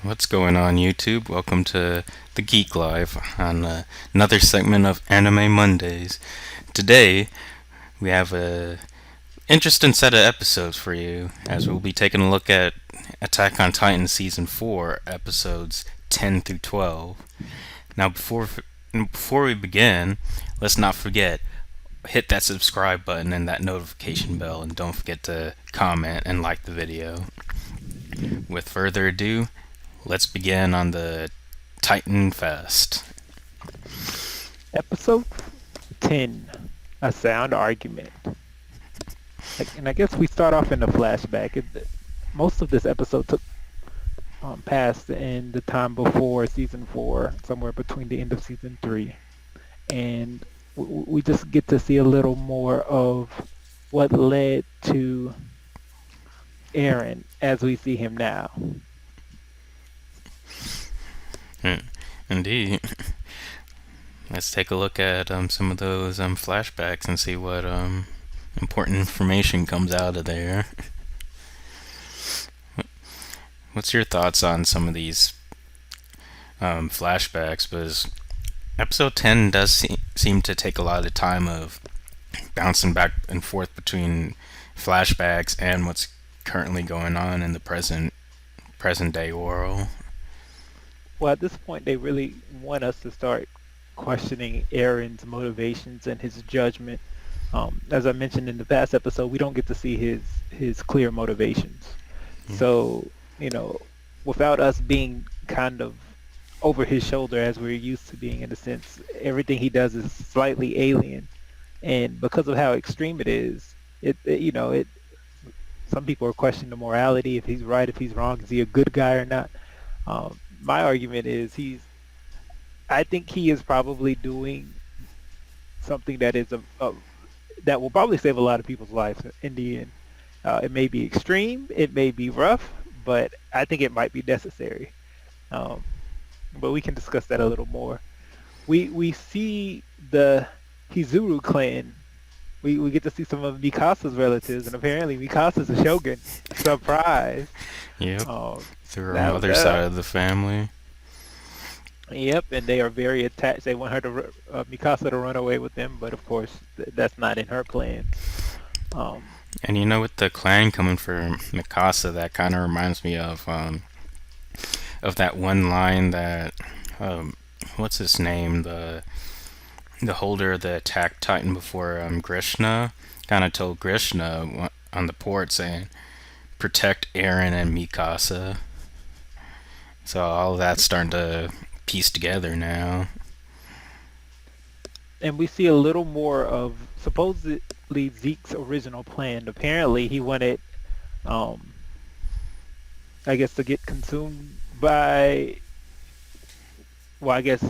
What's going on, YouTube? Welcome to the Geek Live on another segment of Anime Mondays. Today, we have a interesting set of episodes for you, as we'll be taking a look at Attack on Titan Season 4, episodes 10 through 12. Now, before we begin, let's not forget, hit that subscribe button and that notification bell, and don't forget to comment and like the video. With further ado, let's begin on the Titan Fest. Episode 10, A Sound Argument. And I guess we start off in a flashback. Most of this episode took past in the time before season 4, somewhere between the end of season 3. And we just get to see a little more of what led to Eren as we see him now. Indeed. Let's take a look at some of those flashbacks and see what important information comes out of there. What's your thoughts on some of these flashbacks? Because episode 10 does seem to take a lot of time of bouncing back and forth between flashbacks and what's currently going on in the present day world. Well, at this point, they really want us to start questioning Eren's motivations and his judgment. As I mentioned in the past episode, we don't get to see his clear motivations. Yeah. So, without us being kind of over his shoulder as we're used to being, in a sense, everything he does is slightly alien. And because of how extreme it is, it some people are questioning the morality, if he's right, if he's wrong, is he a good guy or not? My argument is I think he is probably doing something that is that will probably save a lot of people's lives in the end. It may be extreme, it may be rough, but I think it might be necessary. But we can discuss that a little more. We see the Hizuru clan. We get to see some of Mikasa's relatives, and apparently Mikasa's a shogun. Surprise! Yep. Um, Through her that, mother's that, side of the family. Yep, and they are very attached. They want her to Mikasa to run away with them, but of course that's not in her plans. Um, And with the clan coming for Mikasa, that kind of reminds me of that one line that what's his name, the holder of the Attack Titan before Krishna kind of told Krishna on the port saying, "Protect Eren and Mikasa." So all of that's starting to piece together now. and we see a little more of supposedly Zeke's original plan. Apparently, he wanted, um, I guess, to get consumed by. Well, I guess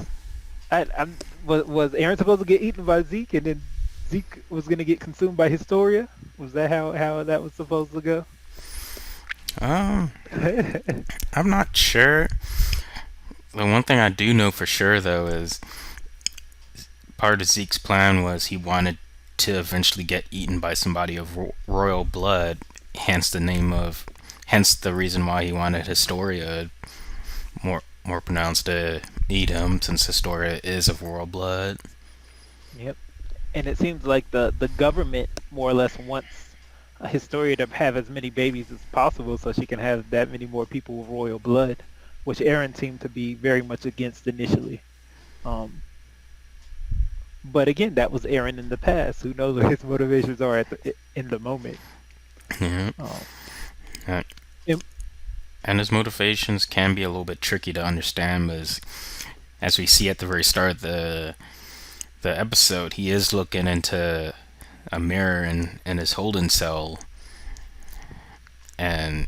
was Eren supposed to get eaten by Zeke, and then Zeke was going to get consumed by Historia? Was that how that was supposed to go? Um, I'm not sure. The one thing I do know for sure, though, is part of Zeke's plan was he wanted to eventually get eaten by somebody of royal blood. Hence the reason why he wanted Historia more pronounced to eat him, since Historia is of royal blood. Yep. And it seems like the government more or less wants Historia to have as many babies as possible so she can have that many more people with royal blood, which Eren seemed to be very much against initially. Um, but again, that was Eren in the past. Who knows what his motivations are in the moment? Yeah. Um, Uh, and and his motivations can be a little bit tricky to understand, as we see at the very start of the episode, he is looking into a mirror in his holding cell, and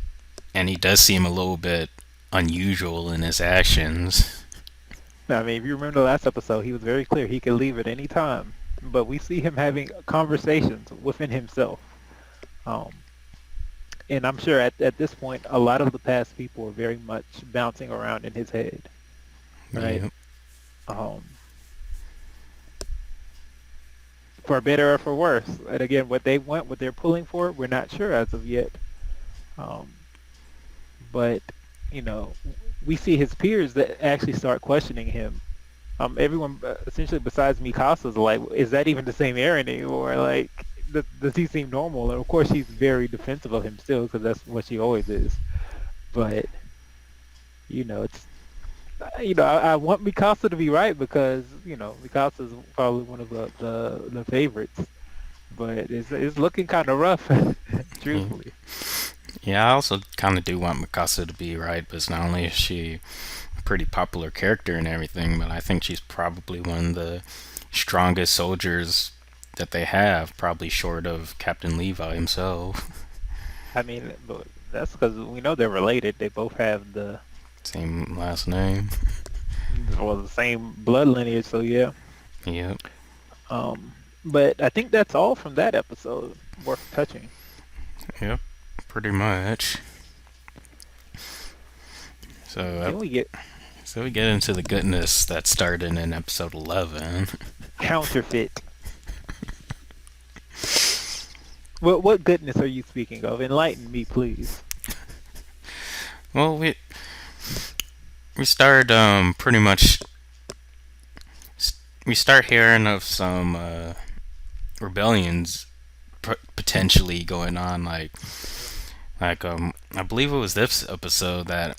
he does seem a little bit unusual in his actions. I mean, if you remember the last episode, he was very clear he could leave at any time. But we see him having conversations within himself. Um, and I'm sure at this point, a lot of the past people are very much bouncing around in his head, right? Yeah. Um, for better or for worse. And again, what they want, what they're pulling for, we're not sure as of yet. Um, but you know, we see his peers that actually start questioning him. Everyone essentially besides Mikasa's like, is that even the same Aaron anymore? Like, does he seem normal? And of course, she's very defensive of him still because that's what she always is. But it's I want Mikasa to be right because Mikasa's probably one of the favorites. But it's looking kind of rough, Yeah. truthfully. Yeah, I also kind of do want Mikasa to be right, but not only is she a pretty popular character and everything, but I think she's probably one of the strongest soldiers that they have, probably short of Captain Levi himself. I mean, but that's because we know they're related. They both have Same last name. the same blood lineage. So yeah. Yep. Um, but I think that's all from that episode worth touching. Yep. Pretty much. So, Then we get so we get into the goodness that started in episode 11. counterfeit. What goodness are you speaking of? Enlighten me, please. Well, we start pretty much we start hearing of some rebellions potentially going on, like I believe it was this episode that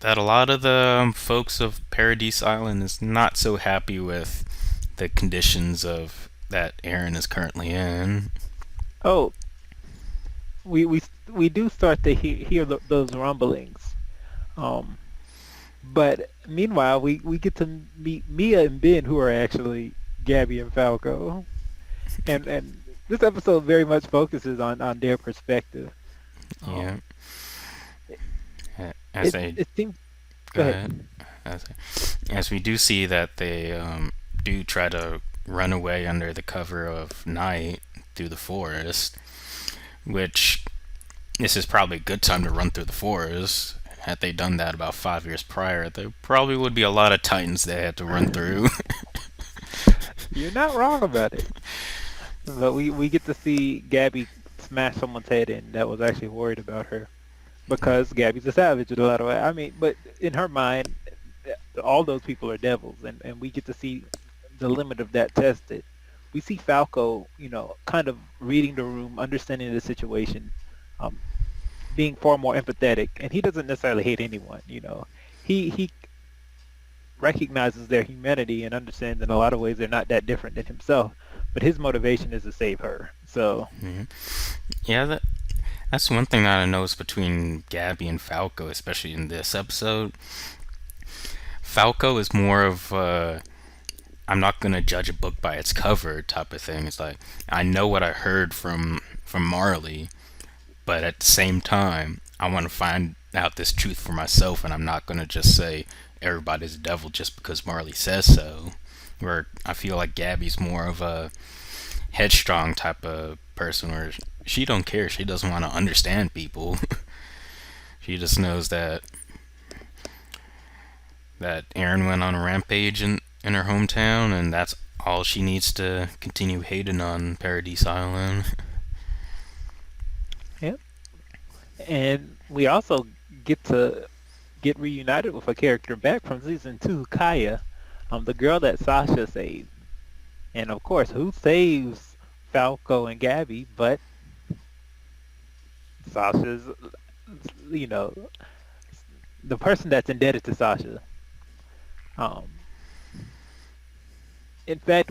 a lot of the folks of Paradise Island is not so happy with the conditions of that Aaron is currently in. Oh, we do start to hear those rumblings. Um, but meanwhile, we get to meet Mia and Ben, who are actually Gabby and Falco, and this episode very much focuses on their perspective. Yeah, Um, as it they it seems. go Go ahead. ahead. As we do see that they do try to run away under the cover of night through the forest, which this is probably a good time to run through the forest. Had they done that about 5 years prior, there probably would be a lot of titans they had to run through. You're not wrong about it. But we get to see Gabby smash someone's head in that was actually worried about her because Gabby's a savage in a lot of ways. I mean, but in her mind, all those people are devils, and we get to see the limit of that tested. We see Falco, kind of reading the room, understanding the situation, um, being far more empathetic, and he doesn't necessarily hate anyone. He recognizes their humanity and understands in a lot of ways they're not that different than himself, but his motivation is to save her. So Yeah, yeah, that's one thing that I noticed between Gabby and Falco, especially in this episode. Falco is more of I'm not gonna judge a book by its cover type of thing. It's like I know what I heard from Marley, but at the same time, I want to find out this truth for myself, and I'm not gonna just say everybody's a devil just because Marley says so. Where I feel like Gabby's more of a headstrong type of person, where she don't care. She doesn't want to understand people. She just knows that Aaron went on a rampage in her hometown, and that's all she needs to continue hating on Paradise Island. yeah, and we also get reunited with a character back from season two, Kaya, the girl that Sasha saved, and of course, who saves Falco and Gabby? But Sasha's, you know, the person that's indebted to Sasha. Um, in fact,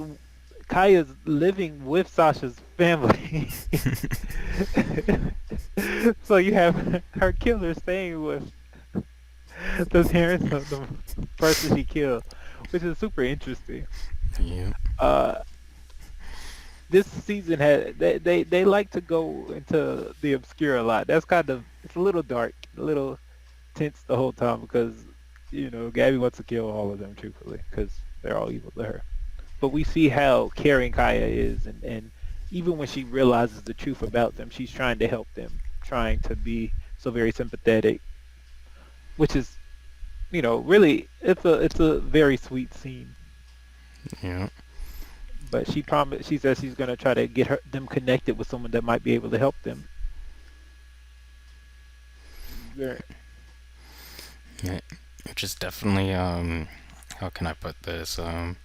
Kaya's living with Sasha's family. So you have her killer staying with the parents of the person she killed, which is super interesting. Yeah. Uh, this season had they like to go into the obscure a lot. That's kind of it's a little dark, a little tense the whole time because Gabby wants to kill all of them truthfully because they're all evil to her. But we see how caring Kaya is, and even when she realizes the truth about them, she's trying to help them, trying to be so very sympathetic, which is, really it's a very sweet scene. Yeah. But she says she's gonna try to get them connected with someone that might be able to help them. Very- Yeah, which is definitely how can I put this? I'm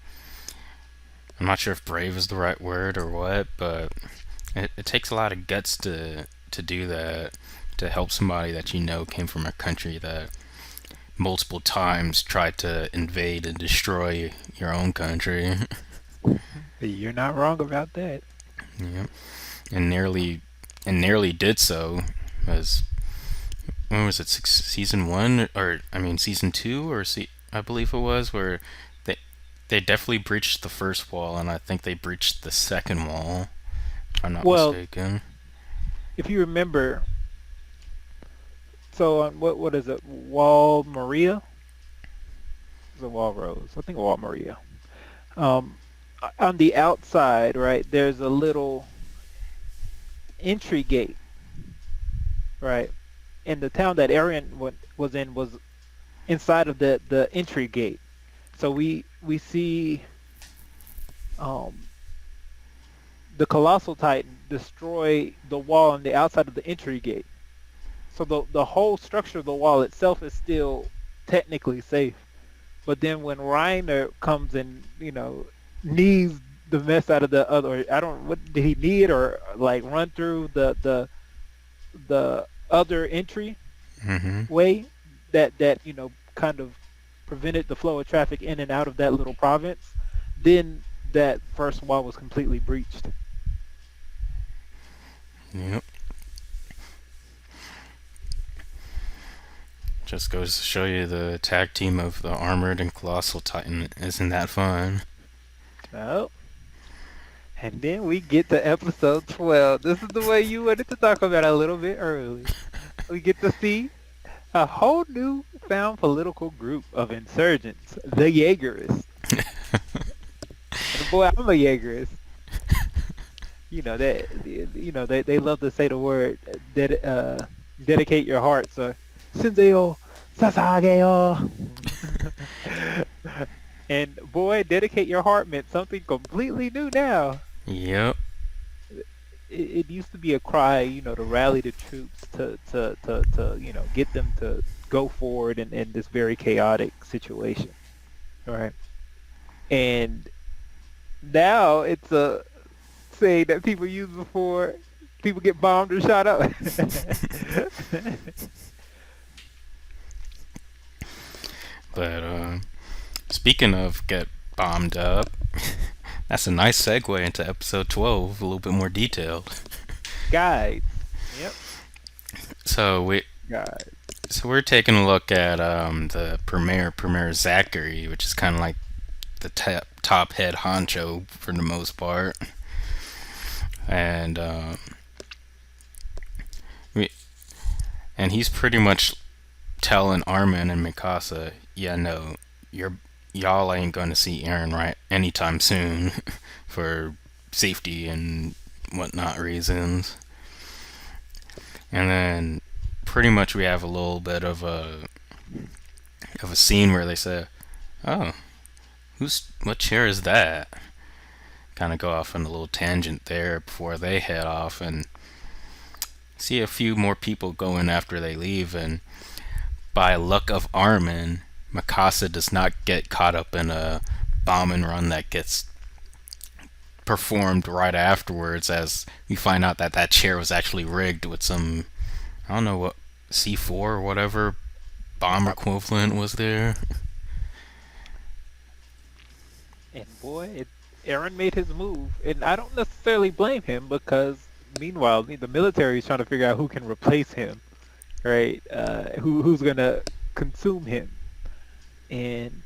not sure if brave is the right word or what, but it takes a lot of guts to do that, to help somebody that you know came from a country that multiple times tried to invade and destroy your own country. You're not wrong about that. Yeah, and nearly did so. As when was it? Season one, or I mean season two, I believe it was, where they they definitely breached the first wall, and I think they breached the second wall, if I'm not Well, mistaken. if you remember, so on what is it? Wall Maria? Is it Wall Rose? I think Wall Maria. Um, on the outside, right? There's a little entry gate, right? And the town that Aaron was in was inside of the entry gate. So we see um, the colossal titan destroy the wall on the outside of the entry gate. So the whole structure of the wall itself is still technically safe. But then when Reiner comes and knees the mess out of the other, I don't what did he need or like run through the other entry Hmm. way that kind of prevented the flow of traffic in and out of that little province, then that first wall was completely breached. Yep. Just goes to show you the tag team of the Armored and Colossal Titan isn't that fun. Oh, and then we get to episode 12. This is the way you wanted to talk about a little bit early. We get to see a whole new found political group of insurgents, the Jaegerists. And boy, I'm a Jaegerist. They love to say the word dedicate your heart. So Senseo Sasageo. And boy, dedicate your heart meant something completely new now. Yep. It used to be a cry, to rally the troops to get them to go forward in this very chaotic situation. All right. And now it's a saying that people use before people get bombed or shot up. But speaking of get bombed up, that's a nice segue into episode 12, a little bit more detailed. Guys. Yep. So we Guys. so we're taking a look at the Premier Zachary, which is kind of like the top head honcho for the most part, and we and he's pretty much telling Armin and Mikasa, yeah, no, you're y'all ain't gonna see Aaron right anytime soon for safety and whatnot reasons. And then pretty much we have a little bit of a scene where they say, "Oh, who's what chair is that?" Kind of go off on a little tangent there before they head off and see a few more people going after they leave. And by luck of Armin, Mikasa does not get caught up in a bomb and run that gets performed right afterwards, as we find out that that chair was actually rigged with some, I don't know what, C4 or whatever bomb equivalent was there. And boy, Aaron made his move, and I don't necessarily blame him because meanwhile the military is trying to figure out who can replace him, right? Who's gonna consume him, and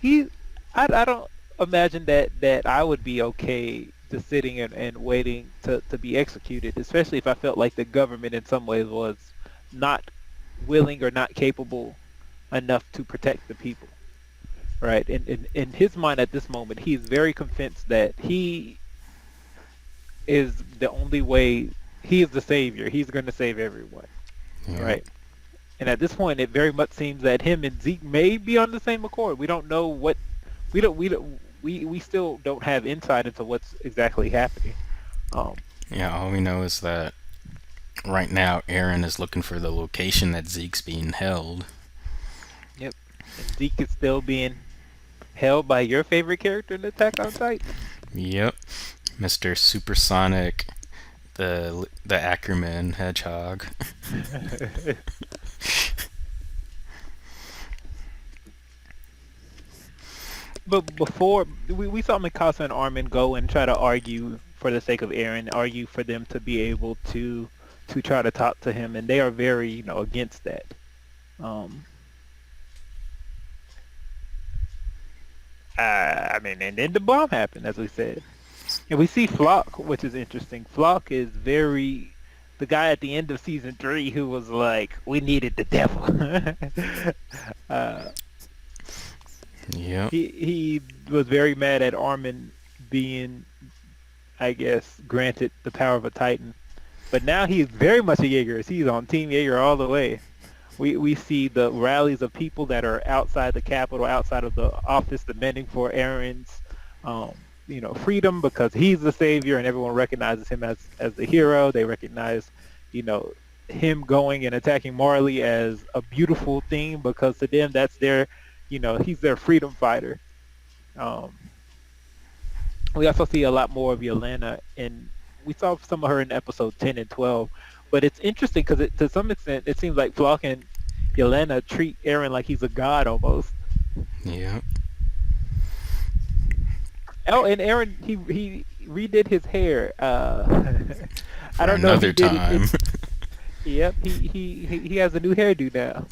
he, I don't imagine that I would be okay just sitting and waiting to be executed, especially if I felt like the government in some ways was not willing or not capable enough to protect the people. Right. In his mind at this moment, he's very convinced that he is the only way. He is the savior. He's going to save everyone. Yeah. Right. And at this point, it very much seems that him and Zeke may be on the same accord. We don't know what. We still don't have insight into what's exactly happening. Um. Yeah, all we know is that right now Aaron is looking for the location that Zeke's being held. And Zeke is still being held by your favorite character in Attack on Titan. Yep, Mr. Supersonic, the Ackerman Hedgehog. But before we saw Mikasa and Armin go and try to argue for the sake of Eren, argue for them to be able to try to talk to him, and they are very against that. Um, I mean, and then the bomb happened, as we said, and we see Flock, which is interesting. Flock is very the guy at the end of season 3 who was like, "We needed the devil." uh, Yep. he was very mad at Armin being, I guess, granted the power of a Titan. But now he's very much a Jaeger. He's on Team Jaeger all the way. We see the rallies of people that are outside the capital, outside of the office, demanding for Eren's, freedom because he's the savior, and everyone recognizes him as the hero. They recognize, him going and attacking Marley as a beautiful thing because to them that's their, he's their freedom fighter. Um, we also see a lot more of Yelena, and we saw some of her in episode 10 and 12. But it's interesting because to some extent, it seems like Flock and Yelena treat Eren like he's a god almost. Yep. Oh, and Eren, he redid his hair. For I don't know if another he did time. Yep, he has a new hairdo now,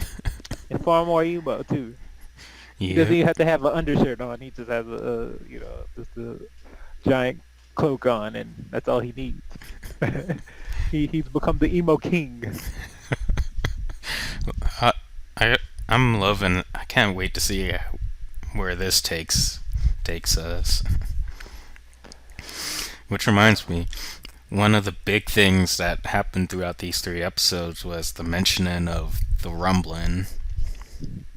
and far more emo too. He doesn't Yep. even have to have an undershirt on. He just has just a giant cloak on, and that's all he needs. He's become the emo king. I, I I'm loving. I can't wait to see where this takes us. Which reminds me, one of the big things that happened throughout these 3 episodes was the mentioning of the rumbling.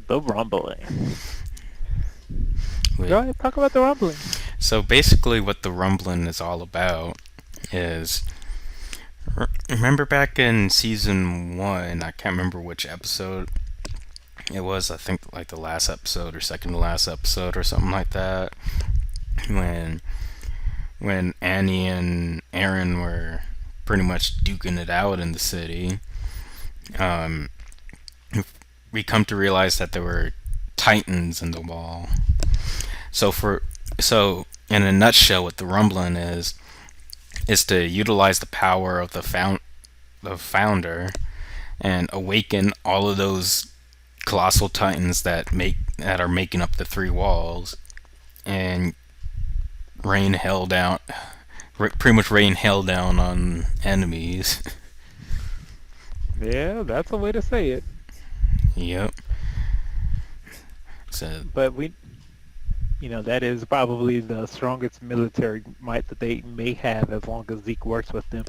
The rumbling. Wait, Go ahead, talk about the rumbling. so basically, what the rumbling is all about is remember back in season 1. I can't remember which episode it was. I think like the last episode or second to last episode or something like that. When Annie and Aaron were pretty much duking it out in the city, um, we come to realize that there were titans in the wall. So in a nutshell, what the rumbling is to utilize the power of the founder and awaken all of those colossal titans that are making up the 3 walls and rain hell down, pretty much rain hell down on enemies. Yeah, that's a way to say it. Yep. So But that is probably the strongest military might that they may have as long as Zeke works with them.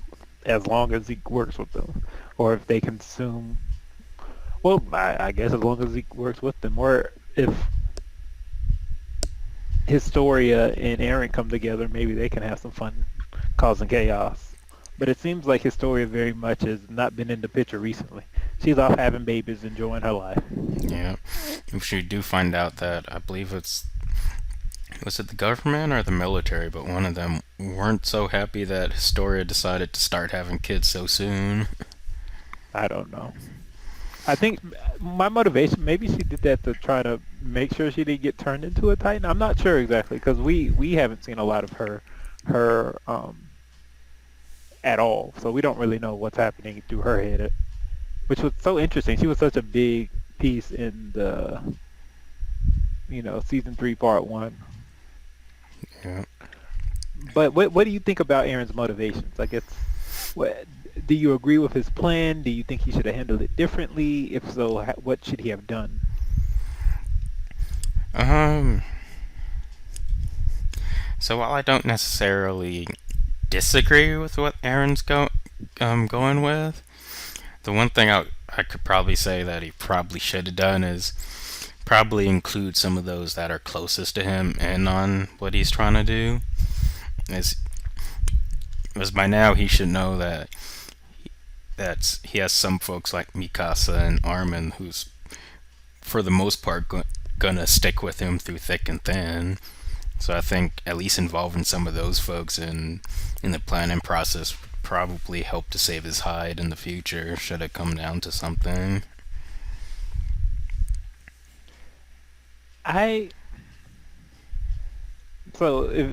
As long as Zeke works with them. Or if they consume... Well, I guess as long as Zeke works with them. Or if Historia and Eren come together, maybe they can have some fun causing chaos. But it seems like Historia very much has not been in the picture recently. She's off having babies, enjoying her life. yeah, if you do find out that I believe was it the government or the military, but one of them weren't so happy that Historia decided to start having kids so soon. I don't know. I think my motivation, maybe she did that to try to make sure she didn't get turned into a Titan. I'm not sure exactly because we haven't seen a lot of her at all, so we don't really know what's happening through her head, which was so interesting. She was such a big piece in the season 3 part 1. Yeah. But what do you think about Aaron's motivations? I guess what do you agree with his plan? Do you think he should have handled it differently? If so, what should he have done? Um. So while I don't necessarily disagree with what Aaron's going with, the one thing I could probably say that he probably should have done is probably include some of those that are closest to him in on what he's trying to do. As by now he should know that he has some folks like Mikasa and Armin who's for the most part gonna stick with him through thick and thin. So I think at least involving some of those folks in the planning process would probably help to save his hide in the future should it come down to something. I so if,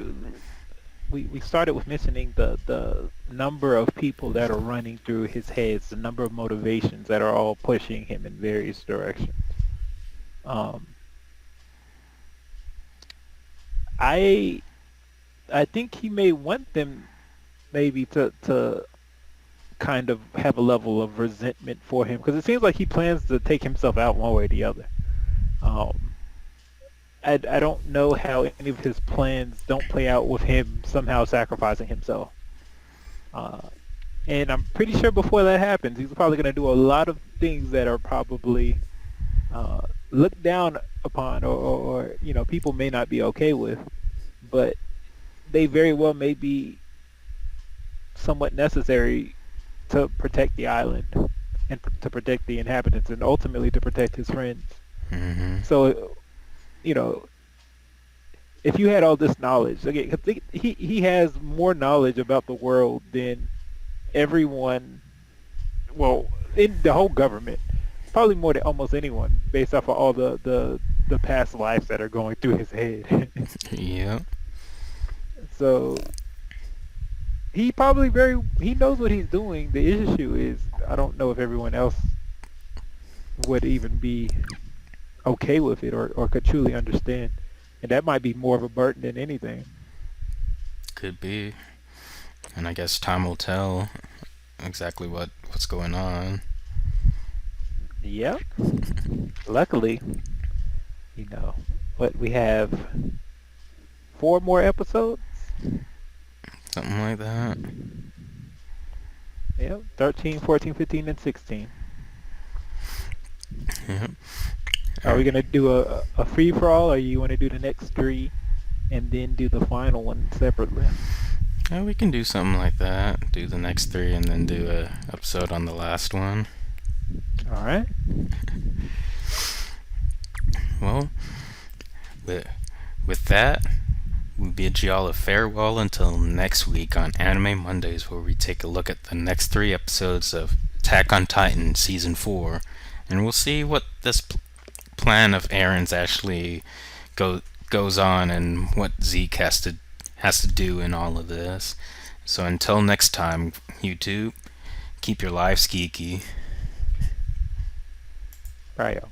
we started with mentioning the number of people that are running through his heads, the number of motivations that are all pushing him in various directions. Um, I I think he may want them maybe to kind of have a level of resentment for him because it seems like he plans to take himself out one way or the other. Um, I don't know how any of his plans don't play out with him somehow sacrificing himself. Uh, and I'm pretty sure before that happens, he's probably going to do a lot of things that are probably uh, looked down upon or people may not be okay with, but they very well may be somewhat necessary to protect the island and to protect the inhabitants and ultimately to protect his friends. Hmm. So, you know, if you had all this knowledge, okay, 'cause he has more knowledge about the world than everyone, well, in the whole government, probably more than almost anyone, based off of all the past lives that are going through his head. Yeah. So he knows what he's doing. The issue is I don't know if everyone else would even be okay with it or could truly understand. And that might be more of a burden than anything. Could be. And I guess time will tell exactly what's going on. Yep. Luckily, you know, what we have 4 more episodes. Something like that. Yep. 13, 14, 15, and 16. Yep. Are we gonna do a free for all, or you want to do the next 3 and then do the final one separately? Yeah, we can do something like that. Do the next 3 and then do a episode on the last one. All right. Well, with, with that, we bid y'all a farewell until next week on Anime Mondays, where we take a look at the next 3 episodes of Attack on Titan Season 4, and we'll see what this plan of Aaron's actually goes on and what Zeke has to do in all of this. So until next time, YouTube, keep your lives geeky. Bye, y'all.